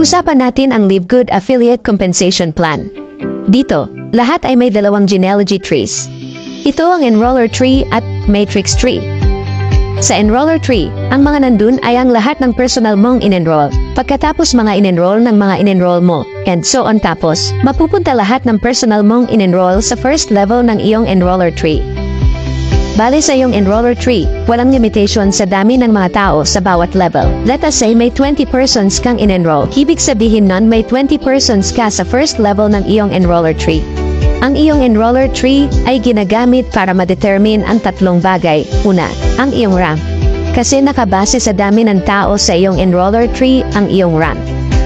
Pag-usapan natin ang Live Good Affiliate Compensation Plan. Dito, lahat ay may dalawang genealogy trees. Ito ang enroller tree at matrix tree. Sa enroller tree, ang mga nandun ay ang lahat ng personal mong in-enroll. Pagkatapos mga in-enroll ng mga in-enroll mo, and so on tapos, mapupunta lahat ng personal mong in-enroll sa first level ng iyong enroller tree. Bale sa iyong enroller tree, walang limitation sa dami ng mga tao sa bawat level. Let us say may 20 persons kang in-enroll. Ibig sabihin nun may 20 persons ka sa first level ng iyong enroller tree. Ang iyong enroller tree ay ginagamit para ma-determine ang tatlong bagay. Una, ang iyong rank. Kasi nakabase sa dami ng tao sa iyong enroller tree ang iyong rank.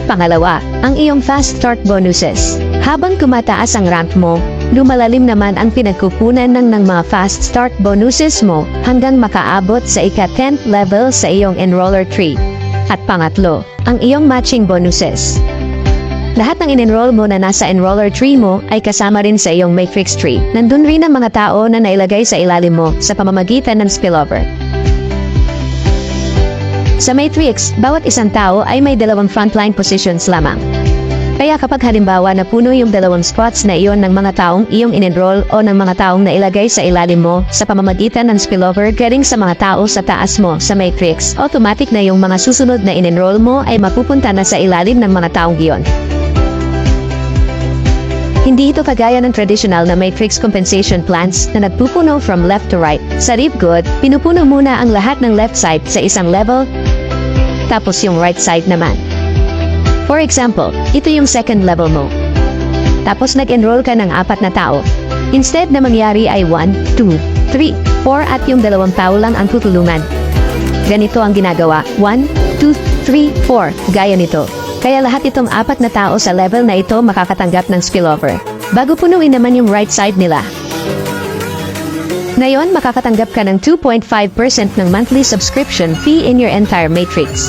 Pangalawa, ang iyong fast start bonuses. Habang kumataas ang rank mo, lumalalim naman ang pinagkukunan ng mga fast start bonuses mo hanggang makaabot sa ika-10th level sa iyong enroller tree. At pangatlo, ang iyong matching bonuses. Lahat ng in-enroll mo na nasa enroller tree mo ay kasama rin sa iyong matrix tree. Nandun rin ang mga tao na nailagay sa ilalim mo sa pamamagitan ng spillover. Sa matrix, bawat isang tao ay may dalawang frontline positions lamang. Kaya kapag halimbawa na puno yung dalawang spots na iyon ng mga taong iyong in-enroll o ng mga taong nailagay sa ilalim mo sa pamamagitan ng spillover galing sa mga tao sa taas mo sa matrix, automatic na yung mga susunod na in-enroll mo ay mapupunta na sa ilalim ng mga taong iyon. Hindi ito kagaya ng traditional na matrix compensation plans na nagpupuno from left to right. Sa Live Good, pinupuno muna ang lahat ng left side sa isang level, tapos yung right side naman. For example, ito yung second level mo. Tapos nag-enroll ka ng 4 na tao. Instead na mangyari ay 1, 2, 3, 4 at yung 2 tao lang ang tutulungan. Ganito ang ginagawa, 1, 2, 3, 4, gaya nito. Kaya lahat itong 4 na tao sa level na ito makakatanggap ng spillover. Bago punuin naman yung right side nila. Ngayon, makakatanggap ka ng 2.5% ng monthly subscription fee in your entire matrix.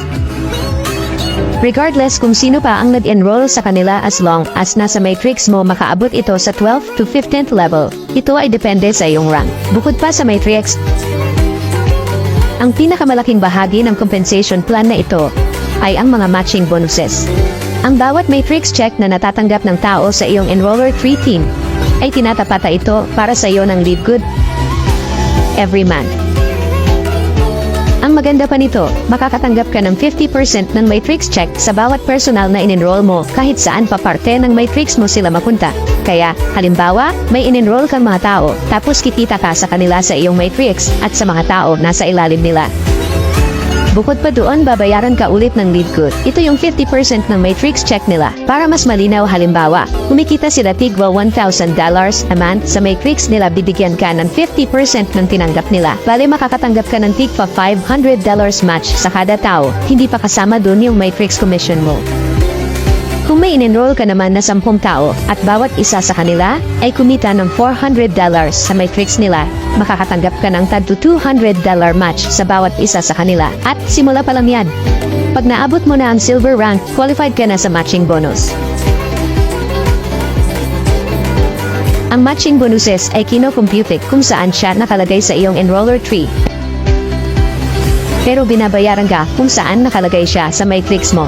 Regardless kung sino pa ang nag-enroll sa kanila as long as nasa matrix mo makaabot ito sa 12th to 15th level. Ito ay depende sa iyong rank. Bukod pa sa matrix, ang pinakamalaking bahagi ng compensation plan na ito ay ang mga matching bonuses. Ang bawat matrix check na natatanggap ng tao sa iyong enroller 3 team ay tinatapata ito para sa iyo ng Live Good every month. Ang maganda pa nito, makakatanggap ka ng 50% ng matrix check sa bawat personal na in-enroll mo kahit saan pa parte ng matrix mo sila mapunta. Kaya, halimbawa, may in-enroll kang mga tao, tapos kikita ka sa kanila sa iyong matrix at sa mga tao nasa ilalim nila. Bukod pa doon, babayaran ka ulit ng Live Good. Ito yung 50% ng matrix check nila. Para mas malinaw, halimbawa, kumikita sila tigwa $1,000 a month sa matrix nila, bibigyan ka ng 50% ng tinanggap nila. Bale, makakatanggap ka ng tigpa $500 match sa kada tao. Hindi pa kasama dun yung matrix commission mo. Kung may in-enroll ka naman na 10 tao at bawat isa sa kanila ay kumita ng $400 sa matrix nila, makakatanggap ka ng tagto $200 match sa bawat isa sa kanila. At simula pa lang yan. Pag naabot mo na ang silver rank, qualified ka na sa matching bonus. Ang matching bonuses ay kino-compute kung saan siya nakalagay sa iyong enroller tree. Pero binabayaran ka kung saan nakalagay siya sa matrix mo.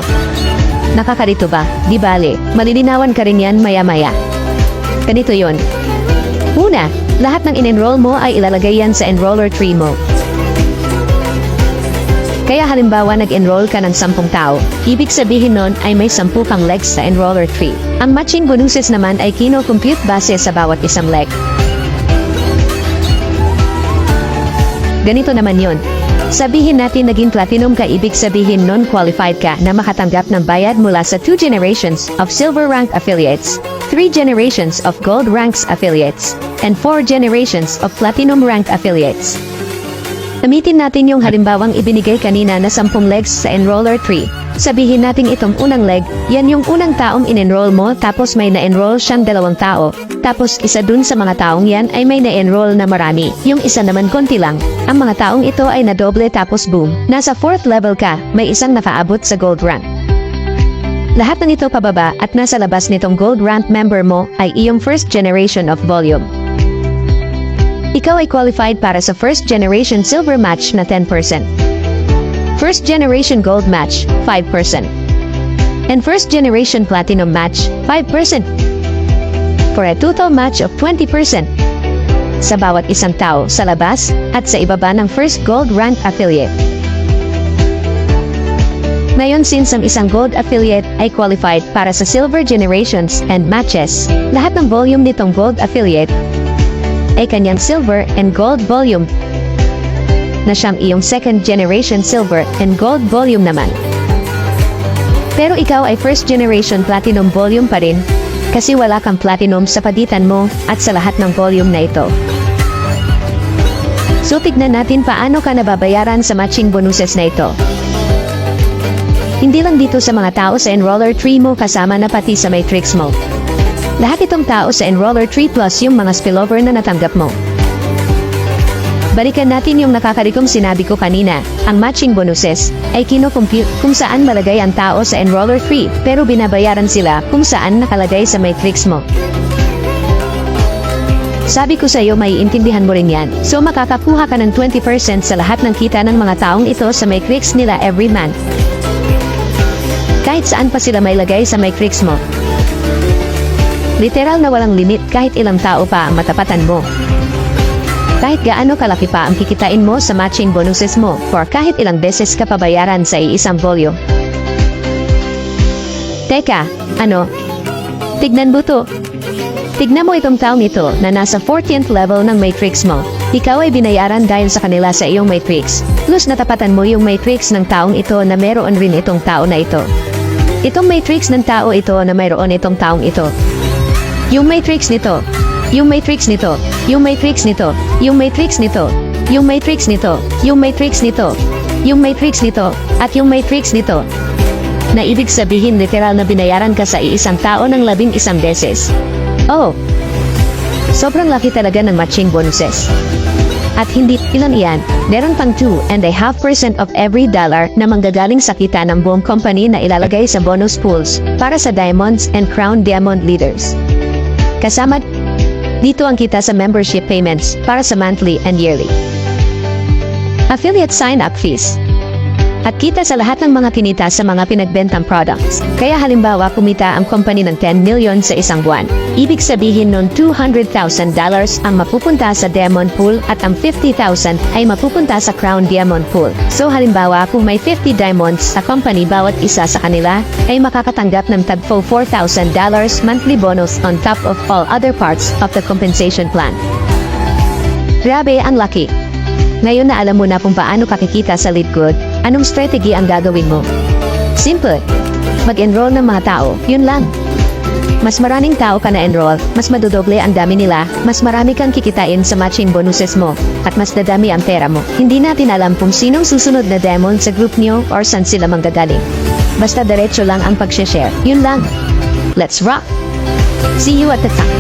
Nakakarito ba? Di bale, malilinawan ka rin yan maya-maya. Ganito yon. Una, lahat ng in-enroll mo ay ilalagay yan sa enroller tree mo. Kaya halimbawa nag-enroll ka ng 10 tao, ibig sabihin nun ay may 10 kang legs sa enroller tree. Ang matching bonuses naman ay kino-compute base sa bawat isang leg. Ganito naman yon. Sabihin natin naging platinum ka, ibig sabihin non-qualified ka na makatanggap ng bayad mula sa 2 generations of silver rank affiliates, 3 generations of gold ranks affiliates, and 4 generations of platinum rank affiliates. Gamitin natin yung halimbawang ibinigay kanina na 10 legs sa enroller tree. Sabihin natin itong unang leg, yan yung unang taong in-enroll mo, tapos may na-enroll siyang 2 tao. Tapos isa dun sa mga taong yan ay may na-enroll na marami. Yung isa naman konti lang. Ang mga taong ito ay nadoble tapos boom. Nasa 4th level ka, may isang nakaabot sa gold rank. Lahat ng ito pababa at nasa labas nitong gold rank member mo ay iyong first generation of volume. Ikaw ay qualified para sa first generation silver match na 10%. First generation gold match, 5%. And first generation platinum match, 5%. For a total match of 20%. Sa bawat isang tao sa labas at sa ibaba ng first gold rank affiliate. Ngayon since ang isang gold affiliate ay qualified para sa silver generations and matches, lahat ng volume nitong gold affiliate ay kanyang silver and gold volume na siyang iyong second generation silver and gold volume naman. Pero ikaw ay first generation platinum volume pa rin kasi wala kang platinum sa pagitan mo at sa lahat ng volume na ito. So tignan natin paano ka nababayaran sa matching bonuses na ito. Hindi lang dito sa mga tao sa enroller tree mo kasama na pati sa matrix mo. Lahat itong tao sa enroller tree plus yung mga spillover na natanggap mo. Balikan natin yung nakakarikom sinabi ko kanina, ang matching bonuses ay kino-compute kung saan malagay ang tao sa enroller tree pero binabayaran sila kung saan nakalagay sa matrix mo. Sabi ko sa iyo may intindihan mo rin yan, so makakakuha ka ng 20% sa lahat ng kita ng mga taong ito sa matrix nila every month. Kahit saan pa sila may lagay sa matrix mo. Literal na walang limit kahit ilang tao pa ang matapatan mo. Kahit gaano kalaki pa ang kikitain mo sa matching bonuses mo or kahit ilang beses ka pabayaran sa iisang volume. Teka, ano? Tignan mo to. Tignan mo itong taong ito na nasa 14th level ng matrix mo. Ikaw ay binayaran dahil sa kanila sa iyong matrix. Plus natapatan mo yung matrix ng taong ito na meron rin itong tao na ito. Itong matrix ng tao ito na mayroon itong taong ito. Yung matrix nito. Yung matrix nito. Yung matrix nito. Yung matrix nito. Yung matrix nito. Yung matrix nito. Yung matrix nito. At yung matrix nito. Na ibig sabihin literal na binayaran ka sa iisang tao ng 11 beses. Oh! Sobrang laki talaga ng matching bonuses. At hindi ilan iyan, meron pang 2.5% of every dollar na manggagaling sa kita ng buong company na ilalagay sa bonus pools para sa Diamonds and Crown Diamond Leaders. Kasama dito ang kita sa membership payments para sa monthly and yearly affiliate sign-up fees. At kita sa lahat ng mga kinita sa mga pinagbentang products. Kaya halimbawa kumita ang company ng 10 million sa isang buwan. Ibig sabihin nun $200,000 ang mapupunta sa Diamond Pool at ang 50,000 ay mapupunta sa Crown Diamond Pool. So halimbawa kung may 50 diamonds sa company bawat isa sa kanila ay makakatanggap ng tagpo $4,000 monthly bonus on top of all other parts of the compensation plan. Grabe ang laki. Ngayon na alam mo na kung paano kakikita sa lead good, anong strategy ang gagawin mo? Simple. Mag-enroll ng mga tao, yun lang. Mas maraming tao ka na-enroll, mas madodoble ang dami nila, mas marami kang kikitain sa matching bonuses mo, at mas dadami ang pera mo. Hindi natin alam kung sinong susunod na diamond sa group niyo or saan sila manggagaling. Basta diretso lang ang pag-share. Yun lang. Let's rock! See you at the top.